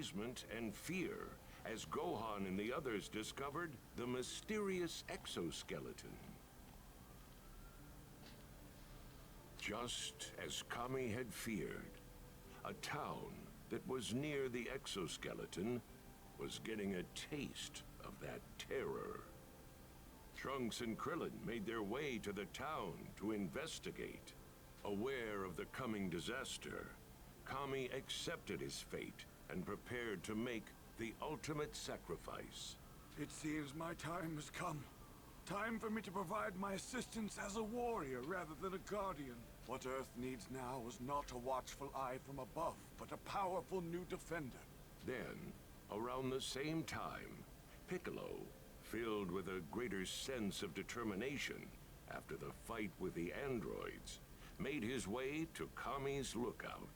amazement and fear as Gohan and the others discovered the mysterious exoskeleton. Just as Kami had feared, a town that was near the exoskeleton was getting a taste of that terror. Trunks and Krillin made their way to the town to investigate. Aware of the coming disaster, Kami accepted his fate and prepared to make the ultimate sacrifice. It seems my time has come. Time for me to provide my assistance as a warrior rather than a guardian. What Earth needs now is not a watchful eye from above, but a powerful new defender. Then, around the same time, Piccolo, filled with a greater sense of determination after the fight with the androids, made his way to Kami's lookout.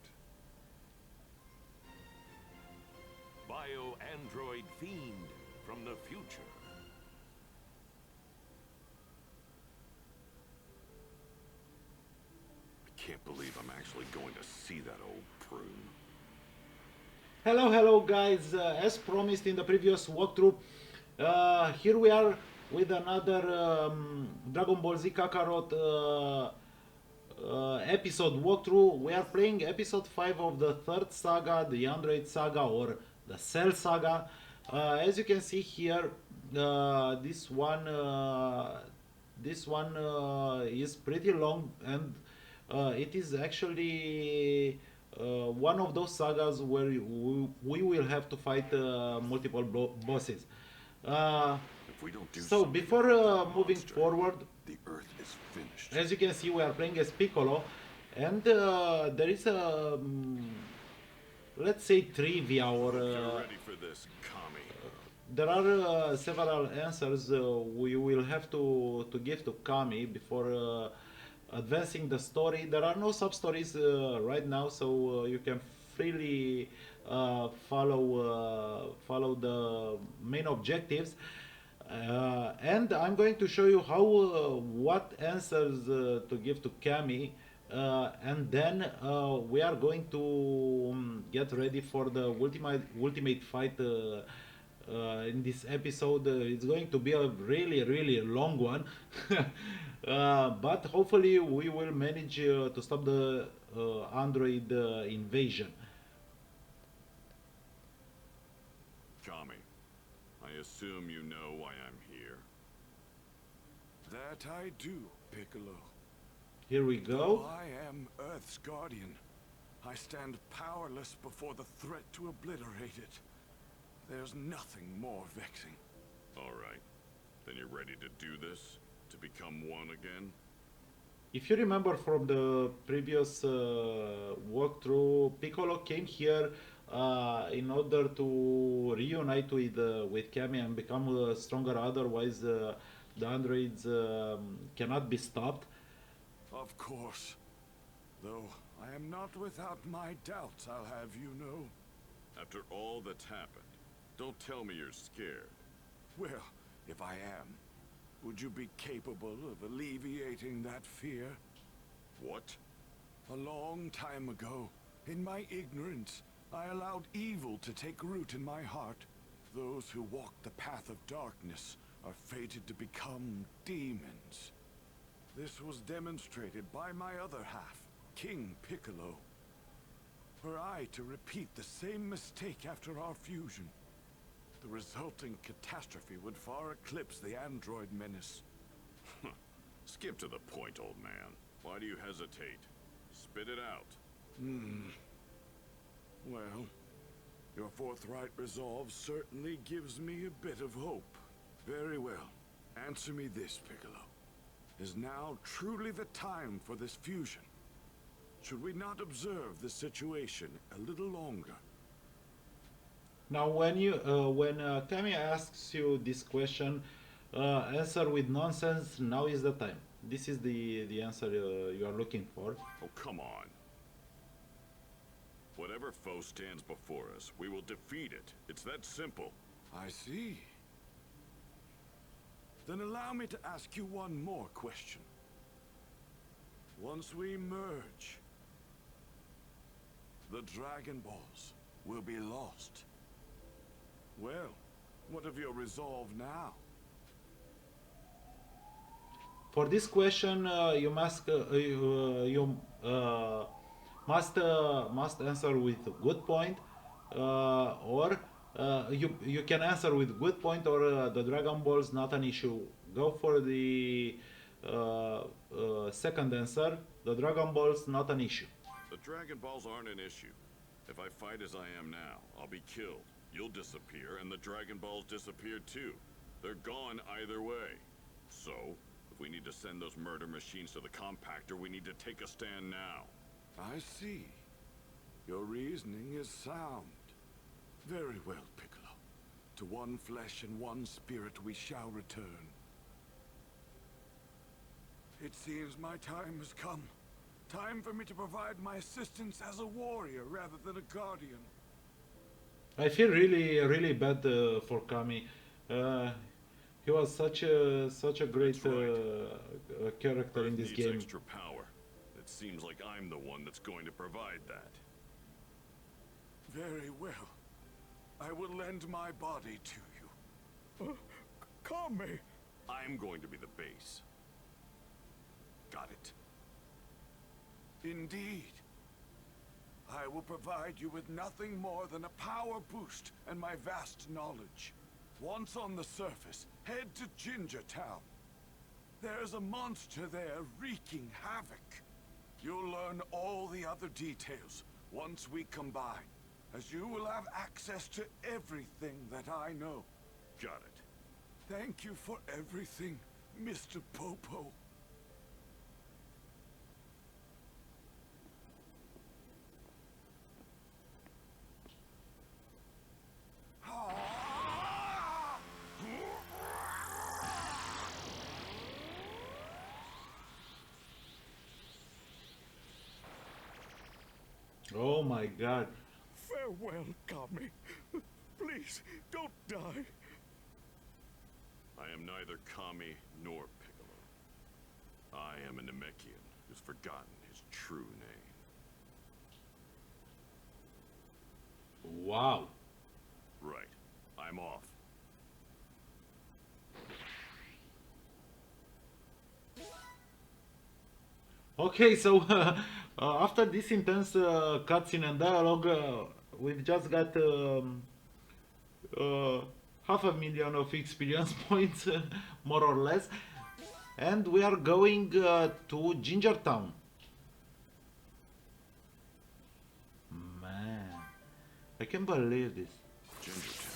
Bio-android fiend from the future. I can't believe I'm actually going to see that old prune. Hello guys, as promised in the previous walkthrough, here we are with another Dragon Ball Z Kakarot episode walkthrough. We are playing episode 5 of the third saga, the Android Saga or the Cell Saga. As you can see here, this one is pretty long, and it is actually one of those sagas where we will have to fight multiple bosses. So before moving forward, the Earth is finished. As you can see, we are playing as Piccolo, and there is a let's say trivia or ready for this, Kami. There are several answers we will have to give to Kami before advancing the story. There are no sub-stories right now, so you can freely follow the main objectives. And I'm going to show you how what answers to give to Kami, and then we are going to get ready for the ultimate fight in this episode. It's going to be a really long one. But hopefully we will manage to stop the android invasion. Kami, I assume you know why I'm here. That I do, Piccolo. Here we go. I am Earth's guardian. I stand powerless before the threat to obliterate it. There's nothing more vexing. All right, then you're ready to do this? To become one again? If you remember from the previous walkthrough, Piccolo came here in order to reunite with Kami and become stronger. Otherwise, the androids cannot be stopped. Of course. Though I am not without my doubts, I'll have you know. After all that's happened, don't tell me you're scared. Well, if I am, would you be capable of alleviating that fear? What? A long time ago, in my ignorance, I allowed evil to take root in my heart. Those who walk the path of darkness are fated to become demons. This was demonstrated by my other half, King Piccolo. Were I to repeat the same mistake after our fusion, the resulting catastrophe would far eclipse the android menace. Skip to the point, old man. Why do you hesitate? Spit it out. Well, your forthright resolve certainly gives me a bit of hope. Very well. Answer me this, Piccolo. Is now truly the time for this fusion? Should we not observe the situation a little longer? Now, when Kami asks you this question, answer with nonsense. Now is the time. This is the answer you are looking for. Oh, come on. Whatever foe stands before us, we will defeat it. It's that simple. I see. Then allow me to ask you one more question. Once we merge, the Dragon Balls will be lost. Well, what of your resolve now? For this question, you must answer with a good point, or you can answer with good point, or the Dragon Ball's not an issue. Go for the second answer. The Dragon Ball's not an issue. The Dragon Balls aren't an issue. If I fight as I am now, I'll be killed. You'll disappear, and the Dragon Balls disappear too. They're gone either way. So, if we need to send those murder machines to the compactor, we need to take a stand now. I see. Your reasoning is sound. Very well, Piccolo. To one flesh and one spirit we shall return. It seems my time has come. Time for me to provide my assistance as a warrior rather than a guardian. I feel really bad for Kami. He was such a great character in this Needs game. extra power. It seems like I'm the one that's going to provide that. Very well. I will lend my body to you. Kami! I'm going to be the base. Got it. Indeed. I will provide you with nothing more than a power boost and my vast knowledge. Once on the surface, head to Gingertown. There's a monster there wreaking havoc. You'll learn all the other details once we combine, as you will have access to everything that I know. Got it. Thank you for everything, Mr. Popo. Oh my god. Farewell, Kami. Please, don't die. I am neither Kami nor Piccolo. I am a Namekian who's forgotten his true name. Wow. Right. I'm off. Okay, so after this intense cutscene and dialogue, we've just got 500,000 of experience points, more or less, and we are going to Gingertown. Man, I can't believe this. Gingertown.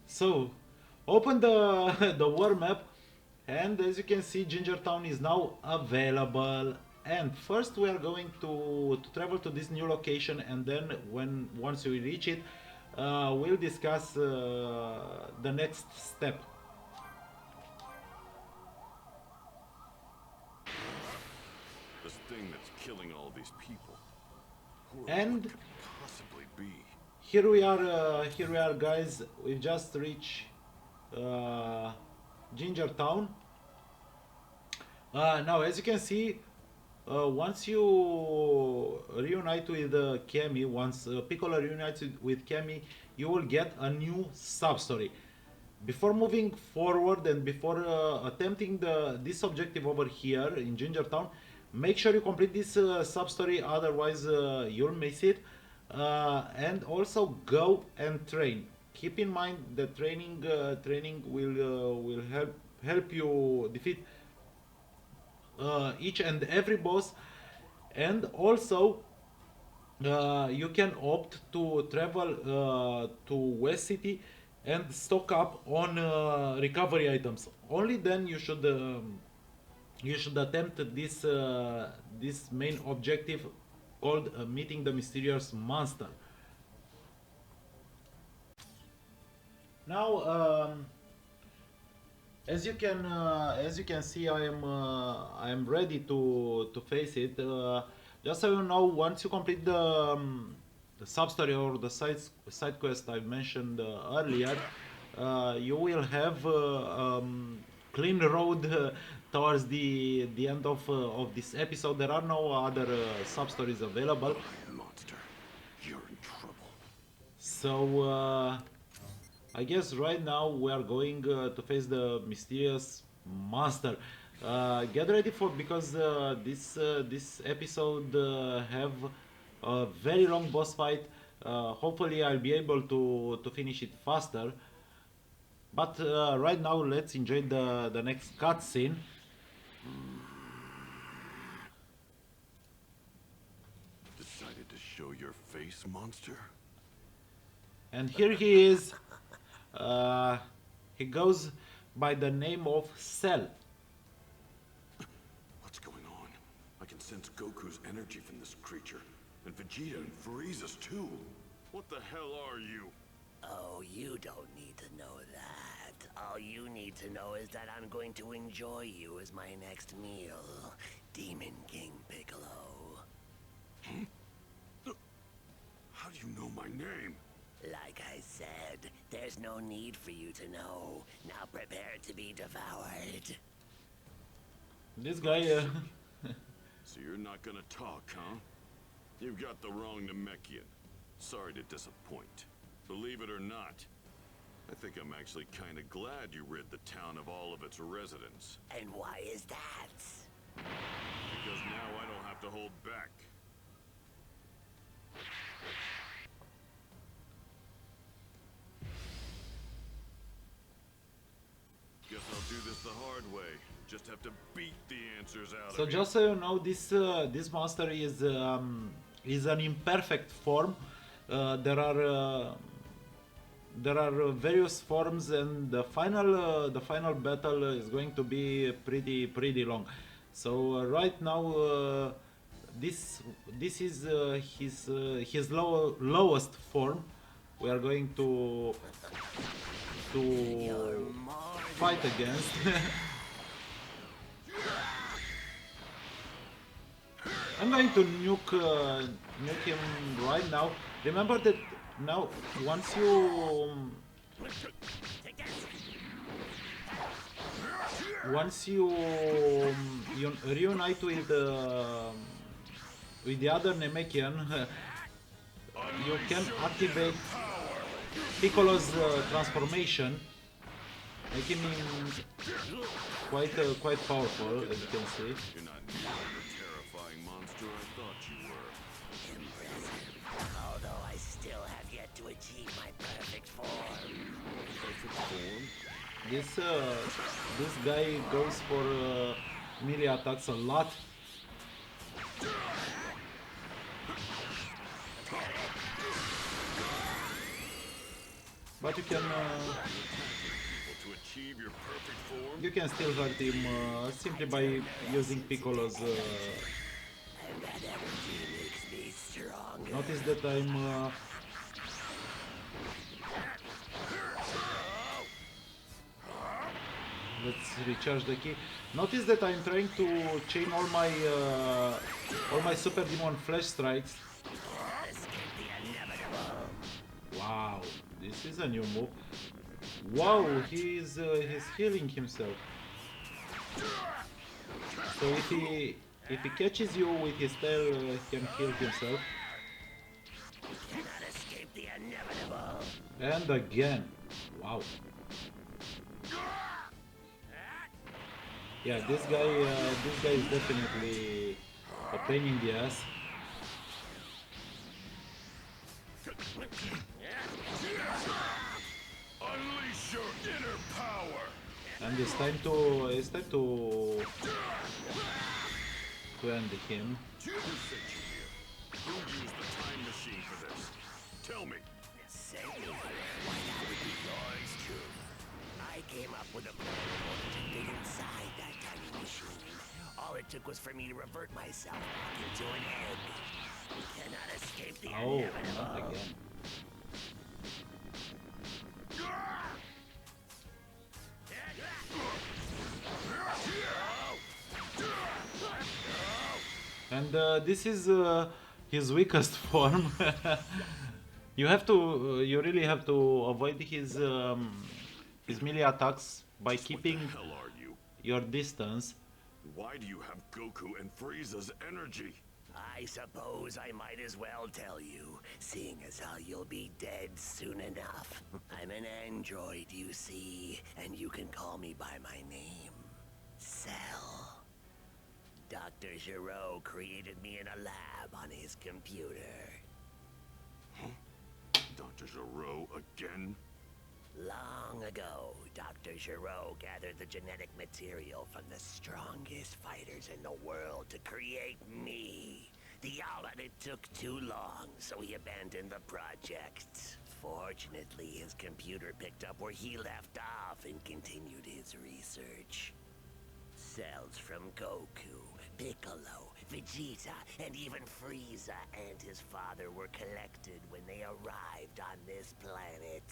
So, open the the world map, and as you can see, Gingertown is now available. And first, we are going to travel to this new location, and then once we reach it, we'll discuss the next step. This thing that's killing all these people. And What could it possibly be? here we are, guys. We've just reached Gingertown. Now, as you can see, once you reunite with Kami, once Piccolo reunites with Kami, you will get a new sub-story. Before moving forward and before attempting this objective over here in Gingertown, make sure you complete this sub-story, otherwise you'll miss it. And also go and train. Keep in mind that training will help you defeat each and every boss, and also you can opt to travel to West City and stock up on recovery items. Only then you should attempt this main objective called meeting the mysterious monster. Now, as you can see, I am ready to face it. Just so you know, once you complete the sub story or the side quest I mentioned earlier, you will have clean road towards the end of this episode. There are no other sub stories available. Monster, you're in trouble. So I guess right now we are going to face the mysterious monster. Get ready for, because this episode have a very long boss fight. Hopefully I'll be able to finish it faster. But right now let's enjoy the next cutscene. Decided to show your face, monster? And here he is. He goes by the name of Cell. What's going on? I can sense Goku's energy from this creature. And Vegeta and Frieza's too. What the hell are you? Oh, you don't need to know that. All you need to know is that I'm going to enjoy you as my next meal. Demon King Piccolo. How do you know my name? Like I said, there's no need for you to know. Now prepare to be devoured. This guy. So you're not gonna talk, huh? You've got the wrong Namekian. Sorry to disappoint. Believe it or not, I think I'm actually kinda glad you rid the town of all of its residents. And why is that? Because now I don't have to hold back. Guess I'll do this the hard way. Just have to beat the answers out So of you. just so you know, this monster is an imperfect form. There are various forms, and the final battle is going to be pretty long. So right now, this is his lowest form. We are going to fight against. I'm going to nuke him right now. Remember that now once you reunite with the other Namekian, you can activate Piccolo's transformation, making him quite powerful, as you can see. You're not nearly the terrifying monster I thought you were. Impressive. Although I still have yet to achieve my perfect form. Perfect form? This guy goes for melee attacks a lot. But you can To achieve your perfect form? you can still hurt him simply by using Piccolo's. And that energy makes me stronger. Notice that I'm. Let's recharge the key. Notice that I'm trying to chain all my Super Demon Flash strikes. Escape the inevitable. Wow, this is a new move. Wow, he's healing himself. So if he catches you with his tail, he can heal himself. Cannot escape the inevitable. And again, wow. Yeah, this guy is definitely a pain in the ass. Unleash your inner power! And it's time to end him. Who sent you here? Who used the time machine for this? Tell me. Say why that would be yours too. I came up with a plan in order to get inside that tiny machine. All it took was for me to revert myself back into an egg. Cannot escape the Oh, inevitable. not again. And this is his weakest form. You really have to avoid his melee attacks by Just keeping What the hell are you? your distance. Why do you have Goku and Frieza's energy? I suppose I might as well tell you, seeing as how you'll be dead soon enough. I'm an android, you see, and you can call me by my name. Cell. Dr. Giraud created me in a lab on his computer. Dr. Giraud again? Long ago, Dr. Giraud gathered the genetic material from the strongest fighters in the world to create me. But it took too long, so he abandoned the project. Fortunately, his computer picked up where he left off and continued his research. Cells from Goku, Piccolo, Vegeta, and even Frieza and his father were collected when they arrived on this planet.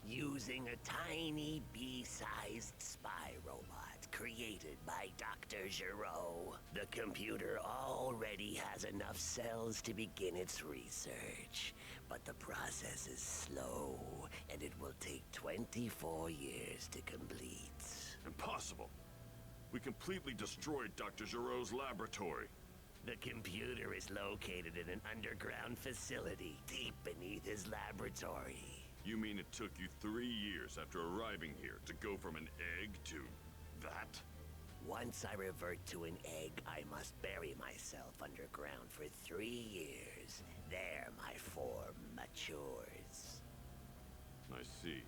Using a tiny bee-sized spy robot created by Dr. Giraud. The computer already has enough cells to begin its research, but the process is slow, and it will take 24 years to complete. Impossible. We completely destroyed Dr. Giraud's laboratory. The computer is located in an underground facility deep beneath his laboratory. You mean it took you 3 years after arriving here to go from an egg to that? Once I revert to an egg, I must bury myself underground for 3 years. There my form matures. I see.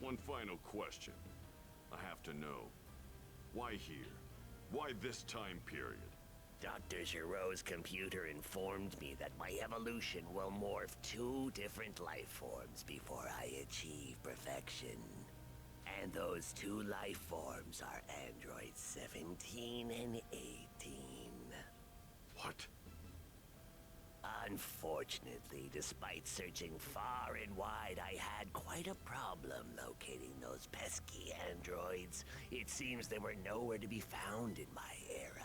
One final question. I have to know. Why here? Why this time period? Dr. Giraud's computer informed me that my evolution will morph 2 different life forms before I achieve perfection. And those 2 life forms are androids 17 and 18. What? Unfortunately, despite searching far and wide, I had quite a problem locating those pesky androids. It seems they were nowhere to be found in my era.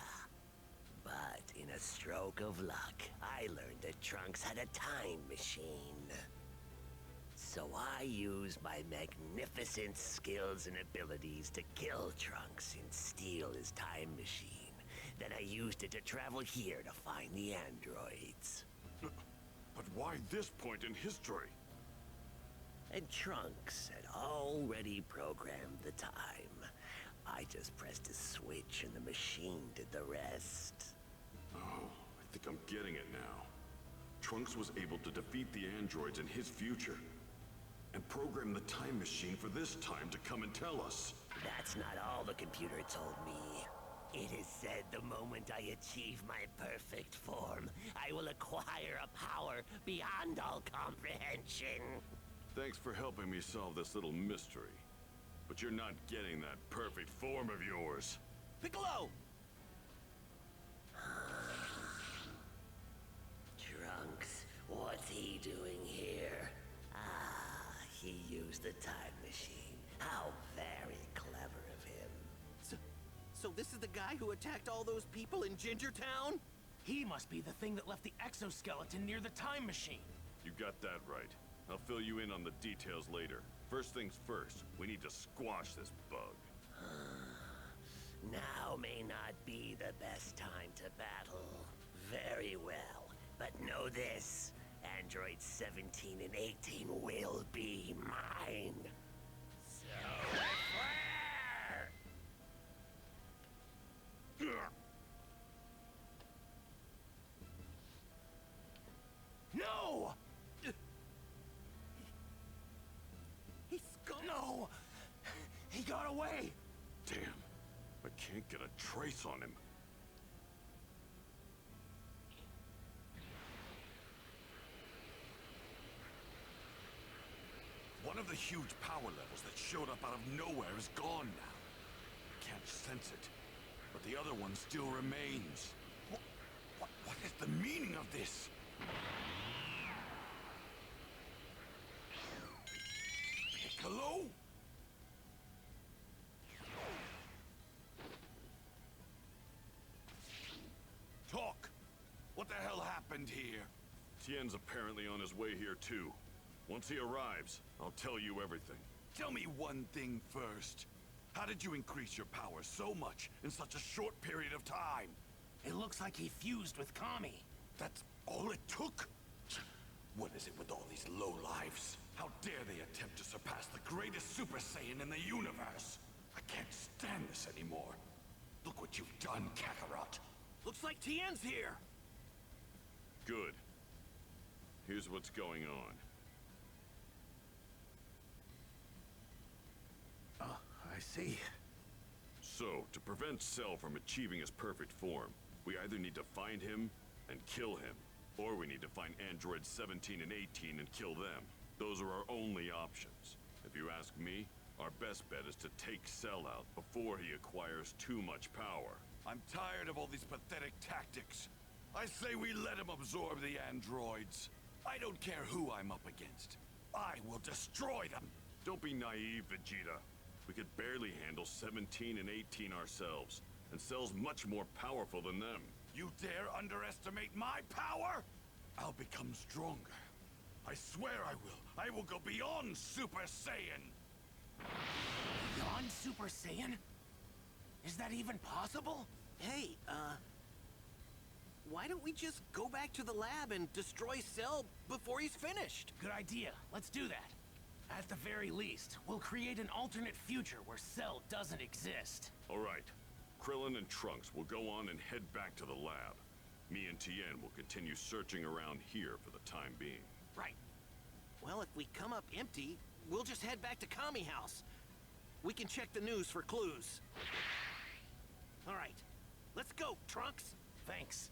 But in a stroke of luck, I learned that Trunks had a time machine. So I used my magnificent skills and abilities to kill Trunks and steal his time machine. Then I used it to travel here to find the androids. But why this point in history? And Trunks had already programmed the time. I just pressed a switch and the machine did the rest. Oh, I think I'm getting it now. Trunks was able to defeat the androids in his future and program the time machine for this time to come and tell us. That's not all the computer told me. It is said the moment I achieve my perfect form, I will acquire a power beyond all comprehension. Thanks for helping me solve this little mystery. But you're not getting that perfect form of yours. Piccolo! Trunks, what's he doing here? Ah, he used the time machine. How very clever of him. So this is the guy who attacked all those people in Gingertown? He must be the thing that left the exoskeleton near the time machine. You got that right. I'll fill you in on the details later. First things first, we need to squash this bug. Now may not be the best time to battle. Very well, but know this. Androids 17 and 18 will be mine. So, No! He's gone. No! He got away! Damn, I can't get a trace on him. One of the huge power levels that showed up out of nowhere is gone now. I can't sense it, but the other one still remains. What is the meaning of this? Piccolo? Talk! What the hell happened here? Tien's apparently on his way here too. Once he arrives, I'll tell you everything. Tell me one thing first. How did you increase your power so much in such a short period of time? It looks like he fused with Kami. That's all it took? What is it with all these lowlives? How dare they attempt to surpass the greatest Super Saiyan in the universe? I can't stand this anymore. Look what you've done, Kakarot. Looks like Tien's here. Good. Here's what's going on. I see. So, to prevent Cell from achieving his perfect form, we either need to find him and kill him, or we need to find androids 17 and 18 and kill them. Those are our only options. If you ask me, our best bet is to take Cell out before he acquires too much power. I'm tired of all these pathetic tactics. I say we let him absorb the androids. I don't care who I'm up against. I will destroy them. Don't be naive, Vegeta. We could barely handle 17 and 18 ourselves, and Cell's much more powerful than them. You dare underestimate my power? I'll become stronger. I swear I will. I will go beyond Super Saiyan. Beyond Super Saiyan? Is that even possible? Hey, why don't we just go back to the lab and destroy Cell before he's finished? Good idea. Let's do that. At the very least, we'll create an alternate future where Cell doesn't exist. Alright. Krillin and Trunks will go on and head back to the lab. Me and Tien will continue searching around here for the time being. Right. Well, if we come up empty, we'll just head back to Kami House. We can check the news for clues. All right. Let's go, Trunks. Thanks.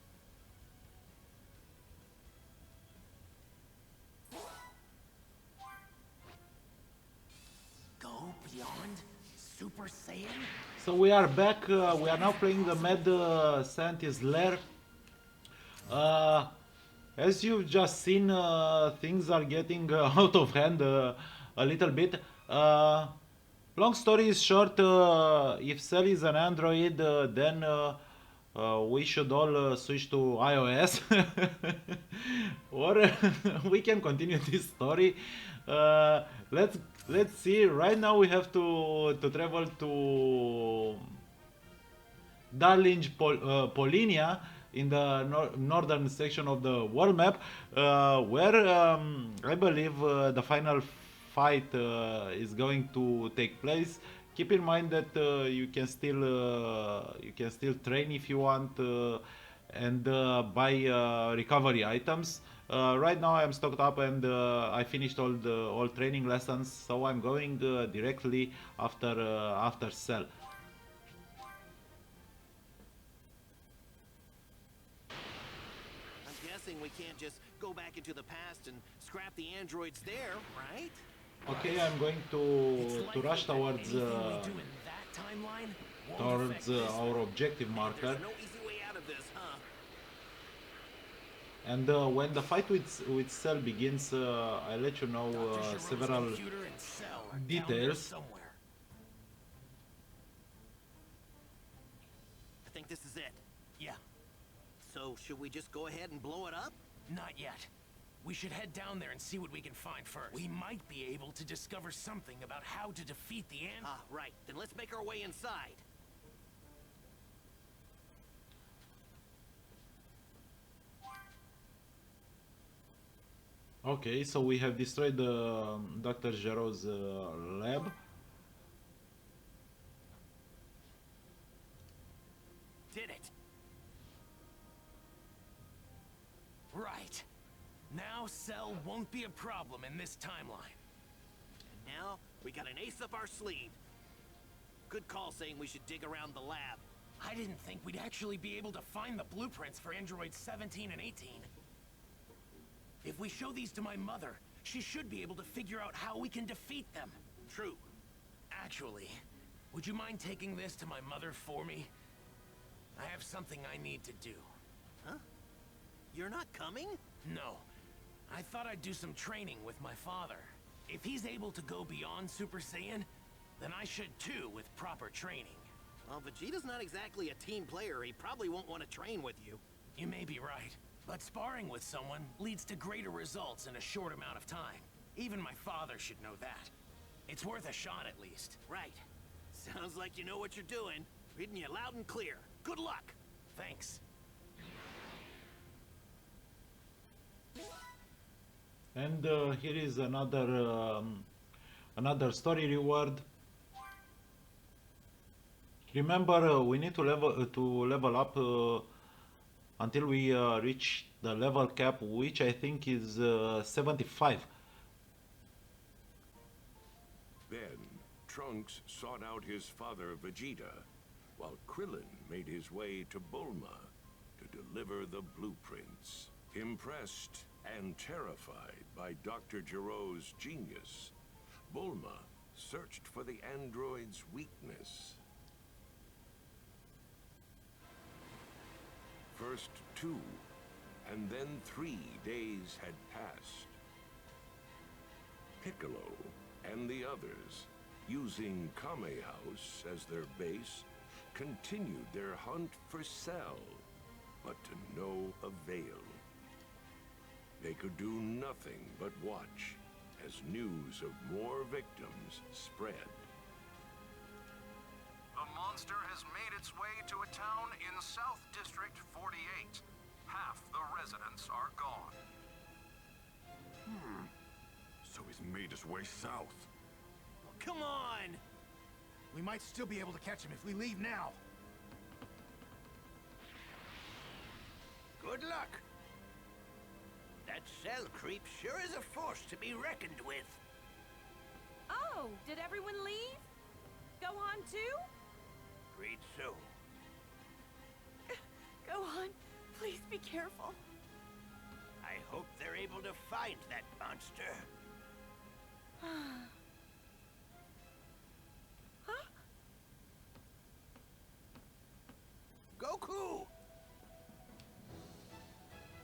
Go beyond Super Saiyan? So we are back. We are now playing the Mad Scientist Lair. As you've just seen, things are getting out of hand a little bit. Long story short, if Cell is an android, then we should all switch to iOS. Or we can continue this story. Let's see. Right now we have to travel to Darling Polinia in the northern section of the world map, where I believe the final fight is going to take place. Keep in mind that you can still train if you want and buy recovery items. Right now I am stocked up and I finished all training lessons, so I'm going directly after Cell. I'm guessing we can't just go back into the past and scrap the androids there, right? Okay, I'm going to rush towards our objective marker. There's no easy way out of this, huh? And when the fight with Cell begins, I'll let you know several details. I think this is it. Yeah, So, should we just go ahead and blow it up? not yet. We should head down there and see what we can find first. We might be able to discover something about how to defeat the ant. Ah, right. Then let's make our way inside. Okay, so we have destroyed Dr. Gero's lab. Did it. Right. Now Cell won't be a problem in this timeline. And now, we got an ace up our sleeve. Good call saying we should dig around the lab. I didn't think we'd actually be able to find the blueprints for androids 17 and 18. If we show these to my mother, she should be able to figure out how we can defeat them. True. Actually, would you mind taking this to my mother for me? I have something I need to do. Huh? You're not coming? No. I thought I'd do some training with my father. If he's able to go beyond Super Saiyan, then I should too with proper training. Well, Vegeta's not exactly a team player. He probably won't want to train with you. You may be right, but sparring with someone leads to greater results in a short amount of time. Even my father should know that. It's worth a shot at least. Right. Sounds like you know what you're doing. Reading you loud and clear. Good luck. Thanks. And here is another story reward. Remember, we need to level up until we reach the level cap, which I think is 75. Then, Trunks sought out his father Vegeta, while Krillin made his way to Bulma to deliver the blueprints. Impressed and terrified by Dr. Gero's genius, Bulma searched for the android's weakness. First 2, and then 3 days had passed. Piccolo and the others, using Kame House as their base, continued their hunt for Cell, but to no avail. They could do nothing but watch as news of more victims spread. A monster has made its way to a town in South District 48. Half the residents are gone. So he's made his way south. Come on! We might still be able to catch him if we leave now. Good luck. That Cell creep sure is a force to be reckoned with. Oh, did everyone leave? Gohan too? Agreed so. Gohan, please be careful. I hope they're able to find that monster. Huh? Goku!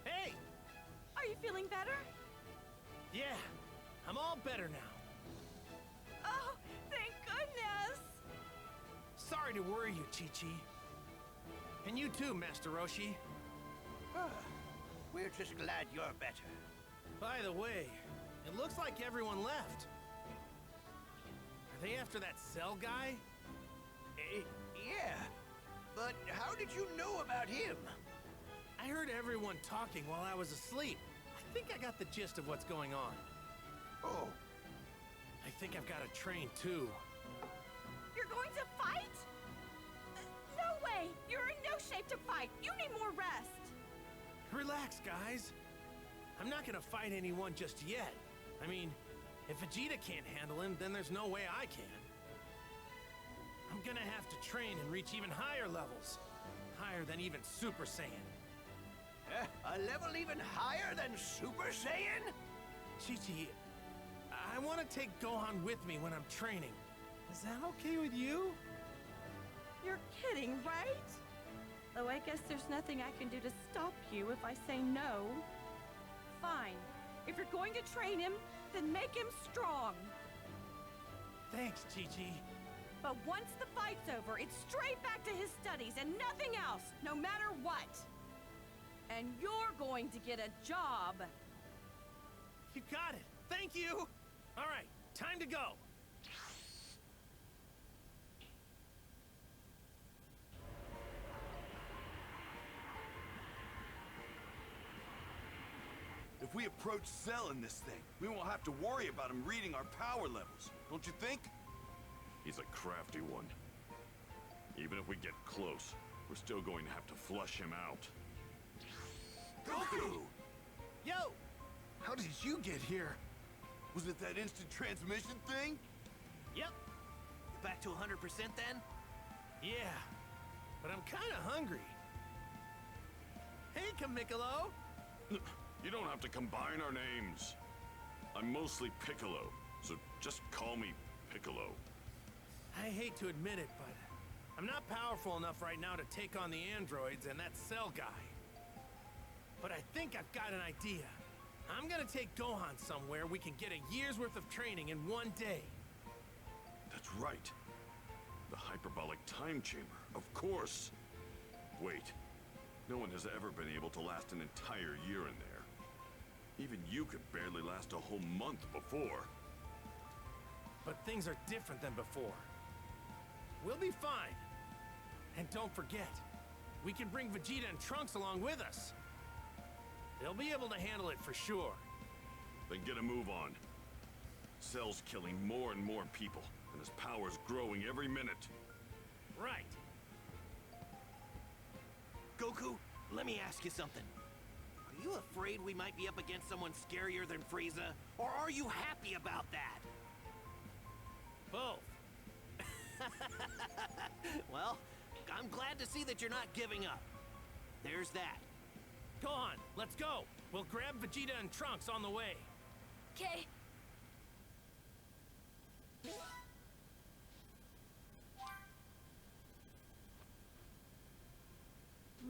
Hey! Are you feeling better? Yeah, I'm all better now. Oh, thank goodness! Sorry to worry you, Chi-Chi. And you too, Master Roshi. We're just glad you're better. By the way, it looks like everyone left. Are they after that Cell guy? Yeah. But how did you know about him? I heard everyone talking while I was asleep. I think I got the gist of what's going on. Oh. I think I've got to train too. You're going to fight? No way! You're in no shape to fight! You need more rest! Relax, guys. I'm not gonna fight anyone just yet. I mean, if Vegeta can't handle him, then there's no way I can. I'm gonna have to train and reach even higher levels. Higher than even Super Saiyan. A level even higher than Super Saiyan? Chi-Chi, I want to take Gohan with me when I'm training. Is that okay with you? You're kidding, right? Though I guess there's nothing I can do to stop you if I say no. Fine. If you're going to train him, then make him strong. Thanks, Chi-Chi. But once the fight's over, it's straight back to his studies and nothing else, no matter what. And you're going to get a job. You got it. Thank you. All right, time to go. If we approach Cell in this thing, we won't have to worry about him reading our power levels. Don't you think? He's a crafty one. Even if we get close, we're still going to have to flush him out. Goku! Yo! How did you get here? Was it that instant transmission thing? Yep. You back to 100% then? Yeah, but I'm kind of hungry. Hey, Piccolo! You don't have to combine our names. I'm mostly Piccolo, so just call me Piccolo. I hate to admit it, but I'm not powerful enough right now to take on the androids and that Cell guy. But I think I've got an idea. I'm gonna take Gohan somewhere we can get a year's worth of training in one day. That's right. The Hyperbolic Time Chamber, of course. Wait, no one has ever been able to last an entire year in there. Even you could barely last a whole month before. but things are different than before. We'll be fine. And don't forget, we can bring Vegeta and Trunks along with us. They'll be able to handle it for sure. Then get a move on. Cell's killing more and more people, and his power's growing every minute. Right. Goku, let me ask you something. Are you afraid we might be up against someone scarier than Frieza? Or are you happy about that? Both. Well, I'm glad to see that you're not giving up. There's that. Go on, let's go. We'll grab Vegeta and Trunks on the way. Okay.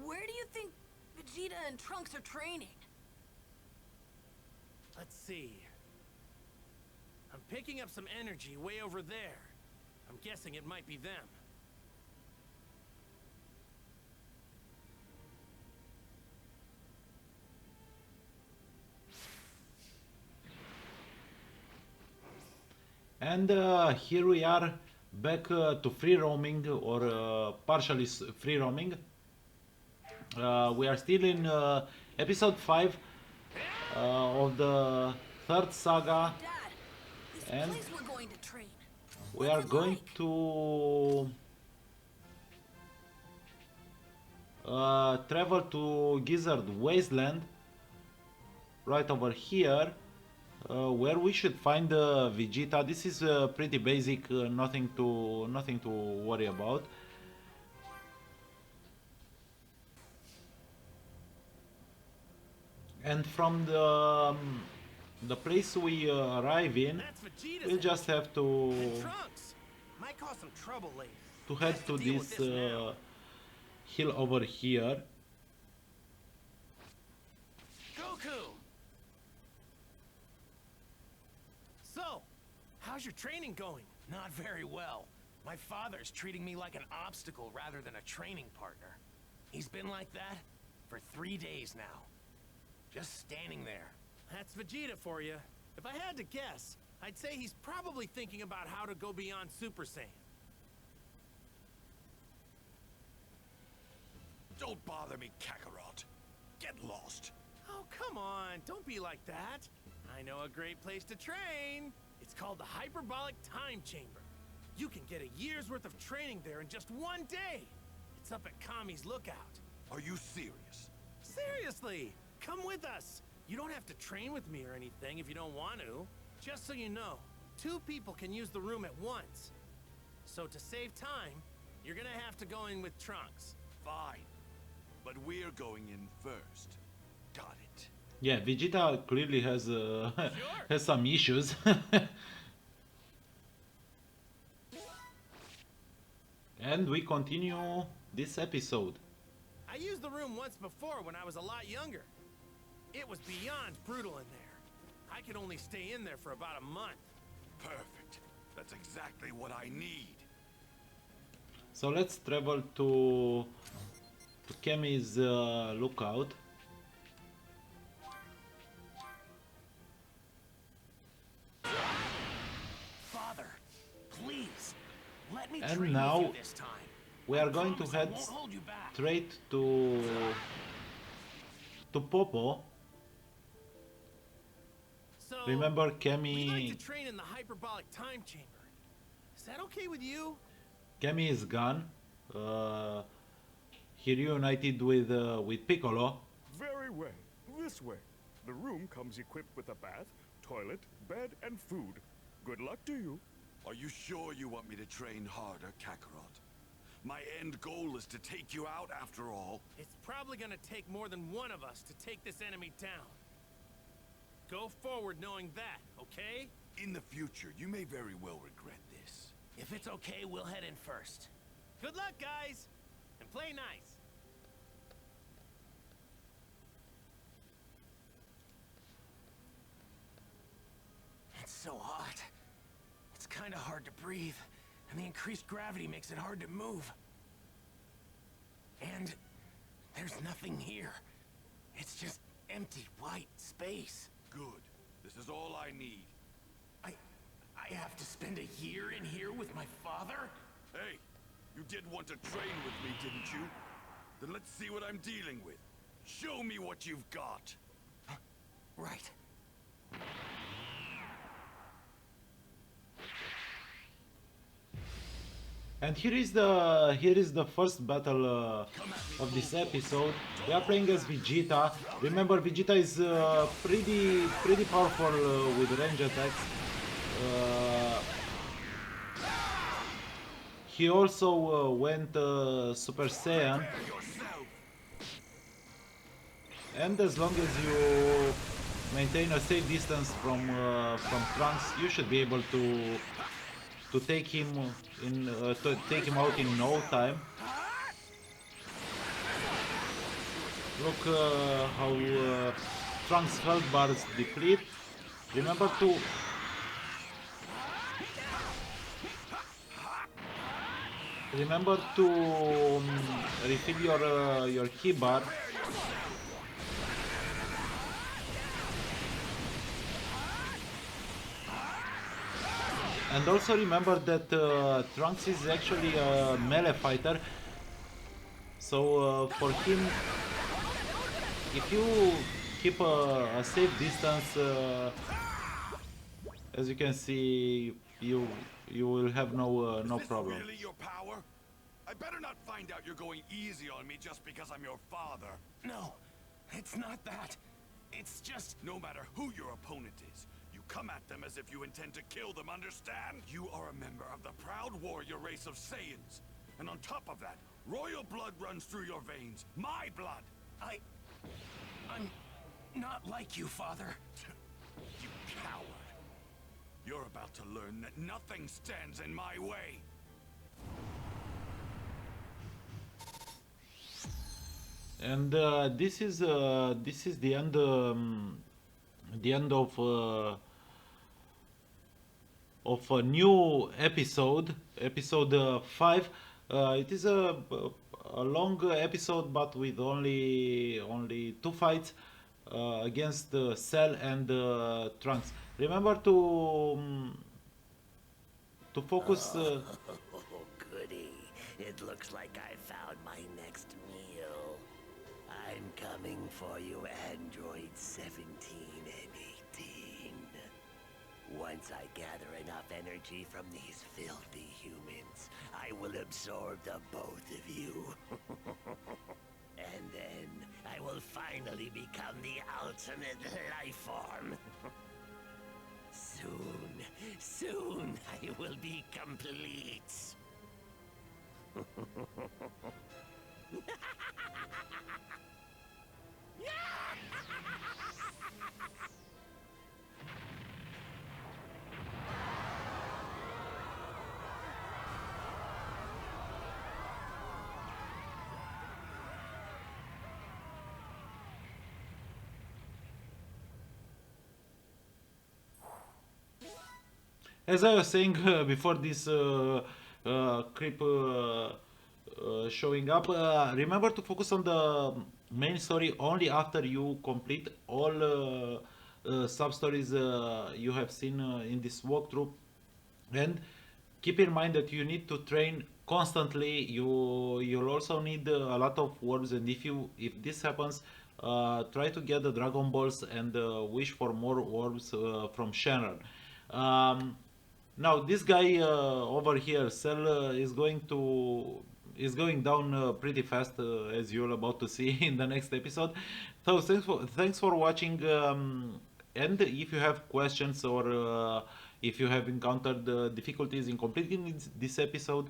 Where do you think Vegeta and Trunks are training? Let's see. I'm picking up some energy way over there. I'm guessing it might be them. And here we are back to free roaming, or partially free roaming. We are still in episode 5 of the third saga. Dad, this And place we're going to train. we are What's it going like? to travel to Gizzard Wasteland, right over here, where we should find Vegeta. This is pretty basic, nothing to worry about. And from the place we arrive in, That's Vegeta's we just have to and Trunks. Might cause some trouble later. head Best to deal with this now. hill over here. Goku! So, how's your training going? Not very well. My father's treating me like an obstacle rather than a training partner. He's been like that for 3 days now. Just standing there. That's Vegeta for you. If I had to guess, I'd say he's probably thinking about how to go beyond Super Saiyan. Don't bother me, Kakarot. Get lost. Oh, come on. Don't be like that. I know a great place to train. It's called the Hyperbolic Time Chamber. You can get a year's worth of training there in just 1 day. It's up at Kami's Lookout. Are you serious? Seriously, come with us. You don't have to train with me or anything if you don't want to. Just so you know, 2 people can use the room at once. So to save time, you're gonna have to go in with Trunks. Fine. But we're going in first. Got it. Yeah, Vegeta clearly has has some issues. And we continue this episode. I used the room once before when I was a lot younger. It was beyond brutal in there. I could only stay in there for about a month. Perfect. That's exactly what I need. So let's travel to Kami's Lookout. Father, please, let me And train now with you this time. we are going to Promise I head won't hold you back. straight to Popo. So, Remember, we'd like Kami to train in the Hyperbolic Time Chamber. Is that okay with you? Kami is gone. He reunited with Piccolo. Very well. This way. The room comes equipped with a bath, toilet, bed, and food. Good luck to you. Are you sure you want me to train harder, Kakarot? My end goal is to take you out after all. It's probably gonna take more than one of us to take this enemy down. Go forward knowing that, okay? In the future, you may very well regret this. If it's okay, we'll head in first. Good luck, guys! And play nice. It's so hot. It's kind of hard to breathe, and the increased gravity makes it hard to move. And there's nothing here. It's just empty white space. Good. This is all I need. I I have to spend a year in here with my father? Hey, you did want to train with me, didn't you? Then let's see what I'm dealing with. Show me what you've got. Right. And here is the first battle of this episode. We are playing as Vegeta. Remember, Vegeta is pretty powerful with range attacks. He also went Super Saiyan. And as long as you maintain a safe distance from Trunks, you should be able to take him out in no time. Look how Trunks' health bars deplete. Remember to refill your key bar. And also remember that Trunks is actually a melee fighter, so for him, if you keep a safe distance, as you can see, you will have no problem. Really your power? I better not find out you're going easy on me just because I'm your father. No, it's not that. It's just... No matter who your opponent is, you come at them as if you intend to kill them, understand? You are a member of the proud warrior race of Saiyans. And on top of that, royal blood runs through your veins. My blood! I'm not like you, Father. You coward! You're about to learn that nothing stands in my way. And this is the end of a new episode 5. It is a long episode, but with only 2 fights against Cell and Trunks. Remember to focus. Oh, goody! It looks like I found my next meal. I'm coming for you, Android 17 and 18. Once I gather enough energy from these filthy humans, I will absorb the both of you. And then I will finally become the ultimate life form. Soon I will be complete. As I was saying before this creep showing up, remember to focus on the main story only after you complete all sub-stories you have seen in this walkthrough. And keep in mind that you need to train constantly. You'll also need a lot of orbs, and if this happens, try to get the Dragon Balls and wish for more orbs from Shenron. Now this guy over here, Cell, is going down pretty fast, as you're about to see in the next episode. So thanks for watching, and if you have questions or if you have encountered difficulties in completing this episode,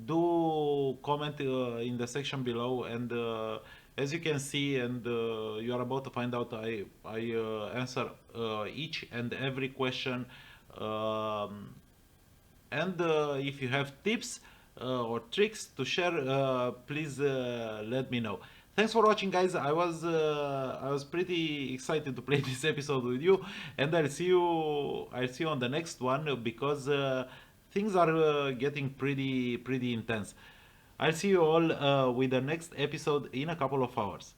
do comment in the section below, and as you can see, and you are about to find out, I answer each and every question. And if you have tips or tricks to share, please let me know. Thanks for watching, guys. I was pretty excited to play this episode with you, and I'll see you on the next one, because things are getting pretty intense. I'll see you all with the next episode in a couple of hours.